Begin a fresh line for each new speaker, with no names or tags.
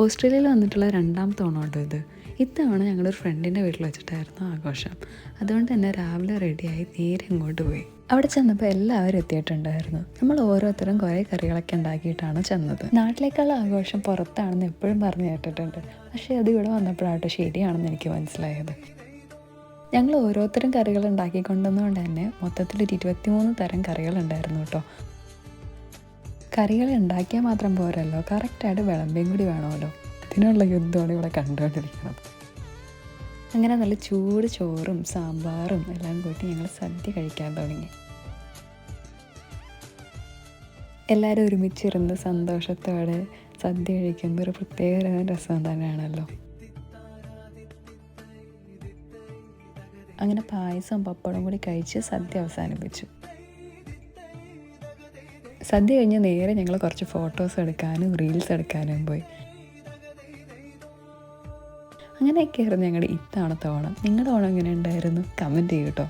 ഓസ്ട്രേലിയയിൽ വന്നിട്ടുള്ള രണ്ടാമത്തെ ഓണമുണ്ട് ഇത്. ഇത്തവണ ഞങ്ങളൊരു ഫ്രണ്ടിൻ്റെ വീട്ടിൽ വെച്ചിട്ടായിരുന്നു ആഘോഷം. അതുകൊണ്ട് തന്നെ രാവിലെ റെഡിയായി നേരെ ഇങ്ങോട്ട് പോയി. അവിടെ ചെന്നപ്പോൾ എല്ലാവരും എത്തിയിട്ടുണ്ടായിരുന്നു. നമ്മൾ ഓരോരുത്തരും കുറേ കറികളൊക്കെ ഉണ്ടാക്കിയിട്ടാണ് ചെന്നത്. നാട്ടിലേക്കുള്ള ആഘോഷം പുറത്താണെന്ന് എപ്പോഴും പറഞ്ഞു കേട്ടിട്ടുണ്ട്. പക്ഷേ അത് ഇവിടെ വന്നപ്പോഴാട്ടോ ശരിയാണെന്ന് എനിക്ക് മനസ്സിലായത്. ഞങ്ങൾ ഓരോരുത്തരും കറികൾ ഉണ്ടാക്കിക്കൊണ്ടുവന്നുകൊണ്ട് തന്നെ മൊത്തത്തിൽ 23 തരം കറികളുണ്ടായിരുന്നു കേട്ടോ. കറികൾ ഉണ്ടാക്കിയാൽ മാത്രം പോരല്ലോ, കറക്റ്റായിട്ട് വിളമ്പയും കൂടി വേണമല്ലോ. അതിനുള്ള യുദ്ധമാണ് ഇവിടെ കണ്ടുകൊണ്ടിരിക്കുന്നത്. അങ്ങനെ നല്ല ചൂട് ചോറും സാമ്പാറും എല്ലാം കൂട്ടി ഞങ്ങൾ സദ്യ കഴിക്കാൻ തുടങ്ങി. എല്ലാവരും ഒരുമിച്ചിരുന്ന് സന്തോഷത്തോടെ സദ്യ കഴിക്കുമ്പോൾ ഒരു പ്രത്യേക രസം തന്നെയാണല്ലോ. അങ്ങനെ പായസവും പപ്പടവും കൂടി കഴിച്ച് സദ്യ അവസാനിപ്പിച്ചു. സദ്യ കഴിഞ്ഞ് നേരെ ഞങ്ങൾ കുറച്ച് ഫോട്ടോസ് എടുക്കാനും റീൽസ് എടുക്കാനും പോയി. അങ്ങനെയൊക്കെയായിരുന്നു ഞങ്ങളുടെ ഇത്തവണത്തെ ഓണം. നിങ്ങളുടെ ഓണം എങ്ങനെ ഉണ്ടായിരുന്നു? കമൻറ്റ് ചെയ്യൂ കേട്ടോ.